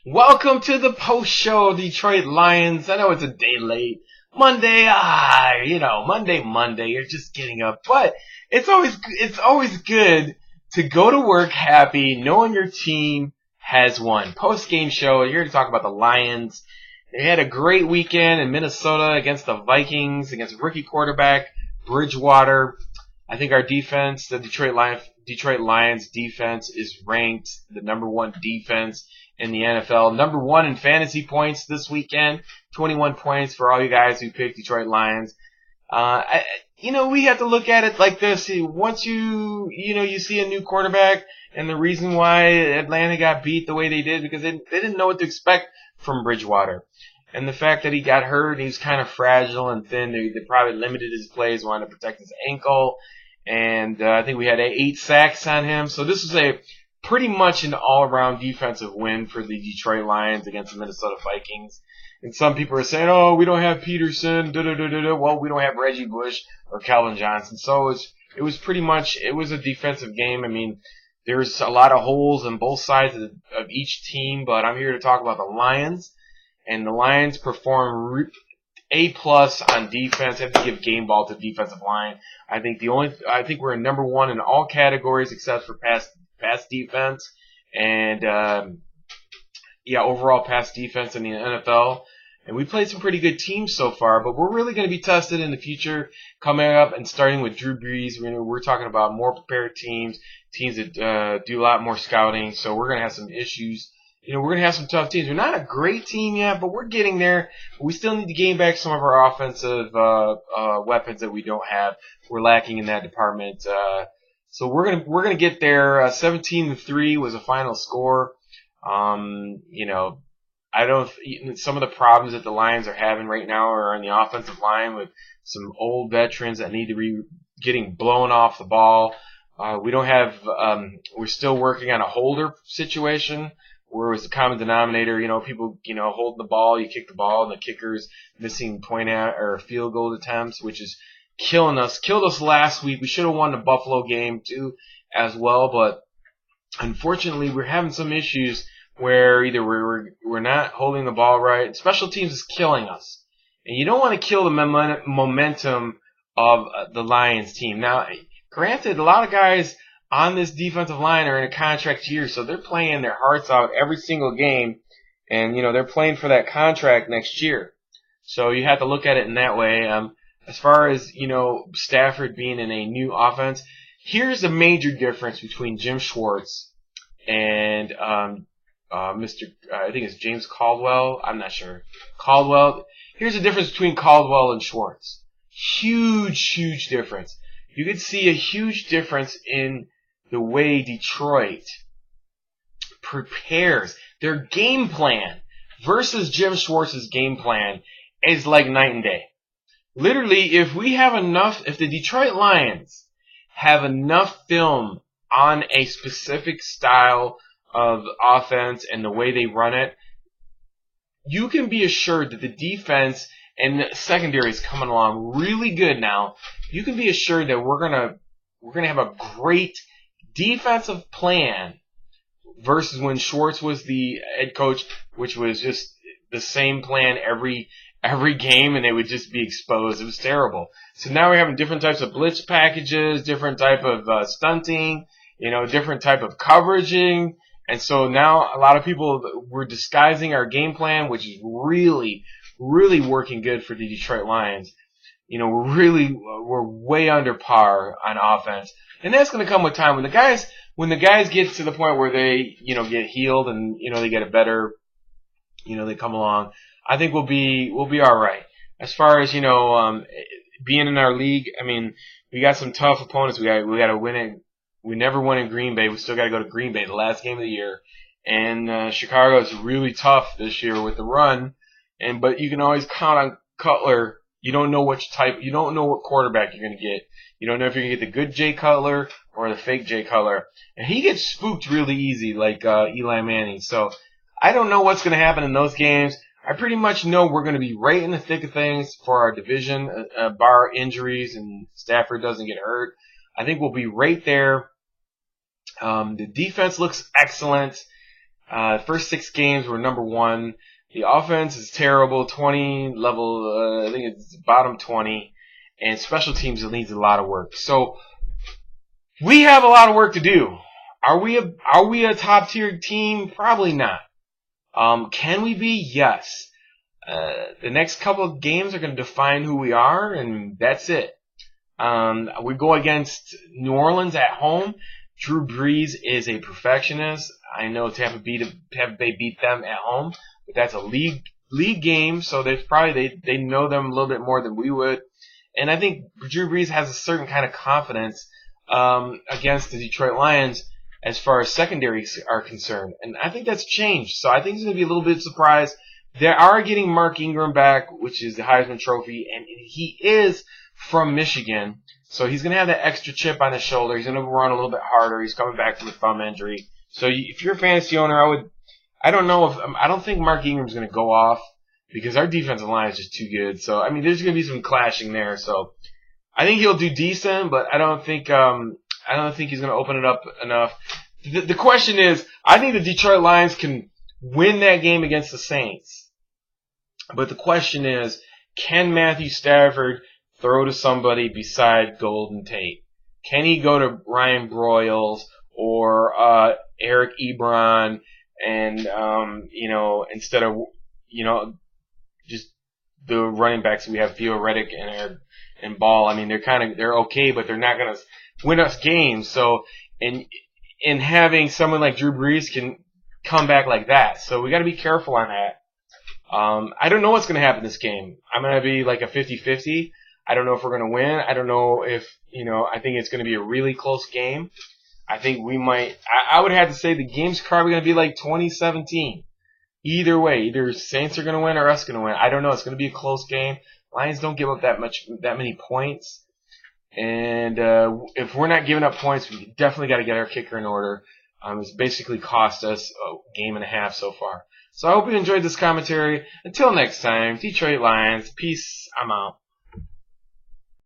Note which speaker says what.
Speaker 1: Welcome to the post show, Detroit Lions. I know it's a day late. Monday, Monday, you're just getting up. But it's always good to go to work happy, knowing your team has won. Post game show, you're here to talk about the Lions. They had a great weekend in Minnesota against the Vikings, against rookie quarterback Bridgewater. I think our defense, the Detroit Lions defense, is ranked the number one defense in the NFL. Number one in fantasy points this weekend. 21 points for all you guys who picked Detroit Lions. We have to look at it like this. Once you see a new quarterback, and the reason why Atlanta got beat the way they did, because they didn't know what to expect from Bridgewater. And the fact that he got hurt, he was kind of fragile and thin. They probably limited his plays, wanted to protect his ankle. And I think we had 8 sacks on him. So this was pretty much an all-around defensive win for the Detroit Lions against the Minnesota Vikings. And some people are saying, oh, we don't have Peterson, Well, we don't have Reggie Bush or Calvin Johnson. So it was a defensive game. I mean, there's a lot of holes on both sides of each team, but I'm here to talk about the Lions. And the Lions perform A+ on defense. I have to give game ball to defensive line. I think we're number one in all categories except for pass defense and overall pass defense in the NFL. And we played some pretty good teams so far, but we're really going to be tested in the future coming up and starting with Drew Brees. We're talking about more prepared teams that do a lot more scouting. So we're going to have some issues. We're going to have some tough teams. We're not a great team yet, but we're getting there. We still need to gain back some of our offensive weapons that we don't have. We're lacking in that department. So we're gonna get there. 17-3 was a final score. Some of the problems that the Lions are having right now are on the offensive line with some old veterans that need to be getting blown off the ball. We're still working on a holder situation where it was the common denominator. People, holding the ball, you kick the ball, and the kicker's missing point out or field goal attempts, which is killed us last week. We should have won the Buffalo game too as well, but unfortunately we're having some issues where either we're not holding the ball right. Special teams is killing us. And you don't want to kill the momentum of the Lions team. Now, granted, a lot of guys on this defensive line are in a contract year, so they're playing their hearts out every single game, and they're playing for that contract next year. So you have to look at it in that way. As far as, Stafford being in a new offense, here's the major difference between Jim Schwartz and I think it's James Caldwell. I'm not sure. Caldwell. Here's the difference between Caldwell and Schwartz. Huge difference. You could see a huge difference in the way Detroit prepares their game plan versus Jim Schwartz's game plan is like night and day. Literally, if the Detroit Lions have enough film on a specific style of offense and the way they run it, you can be assured that the defense and the secondary is coming along really good now. You can be assured that we're gonna have a great defensive plan versus when Schwartz was the head coach, which was just the same plan every game, and they would just be exposed. It was terrible. So now we're having different types of blitz packages, different type of stunting, different type of coveraging. And so now a lot of people were disguising our game plan, which is really working good for the Detroit Lions. We're way under par on offense. And that's going to come with time. When the guys get to the point where they, get healed and, they get a better, they come along, I think we'll be all right. As far as, being in our league, I mean, we got some tough opponents. We got to win it. We never won in Green Bay. We still got to go to Green Bay, the last game of the year. And Chicago is really tough this year with the run. But you can always count on Cutler. You don't know what quarterback you're going to get. You don't know if you're going to get the good Jay Cutler or the fake Jay Cutler. And he gets spooked really easy like Eli Manning. So I don't know what's going to happen in those games. I pretty much know we're going to be right in the thick of things for our division, bar injuries and Stafford doesn't get hurt. I think we'll be right there. The defense looks excellent. First 6 games were number 1. The offense is terrible, 20 level, I think it's bottom 20, and special teams needs a lot of work. So we have a lot of work to do. Are we a top tier team? Probably not. Can we be? Yes. The next couple of games are going to define who we are, and that's it. We go against New Orleans at home. Drew Brees is a perfectionist. I know Tampa Bay beat them at home, but that's a league game, so they know them a little bit more than we would. And I think Drew Brees has a certain kind of confidence against the Detroit Lions as far as secondaries are concerned, and I think that's changed. So I think he's going to be a little bit surprised. They are getting Mark Ingram back, which is the Heisman Trophy, and he is from Michigan. So he's going to have that extra chip on his shoulder. He's going to run a little bit harder. He's coming back from a thumb injury. So if you're a fantasy owner, I don't think Mark Ingram's going to go off because our defensive line is just too good. So, I mean, there's going to be some clashing there. So I think he'll do decent, but I don't think he's going to open it up enough. The question is, I think the Detroit Lions can win that game against the Saints. But the question is, can Matthew Stafford throw to somebody beside Golden Tate? Can he go to Ryan Broyles or Eric Ebron and instead of just the running backs we have, Theo Reddick and Ball. I mean, they're okay, but they're not gonna win us games. So and having someone like Drew Brees can come back like that. So we got to be careful on that. I don't know what's going to happen this game. I'm going to be like a 50-50. I don't know if we're going to win. I don't know if, I think it's going to be a really close game. I think we might, I would have to say the game's probably going to be like 2017. Either way, either Saints are going to win or us going to win. I don't know. It's going to be a close game. Lions don't give up that many points. And if we're not giving up points, we definitely got to get our kicker in order. It's basically cost us a game and a half so far. So I hope you enjoyed this commentary. Until next time, Detroit Lions. Peace. I'm out.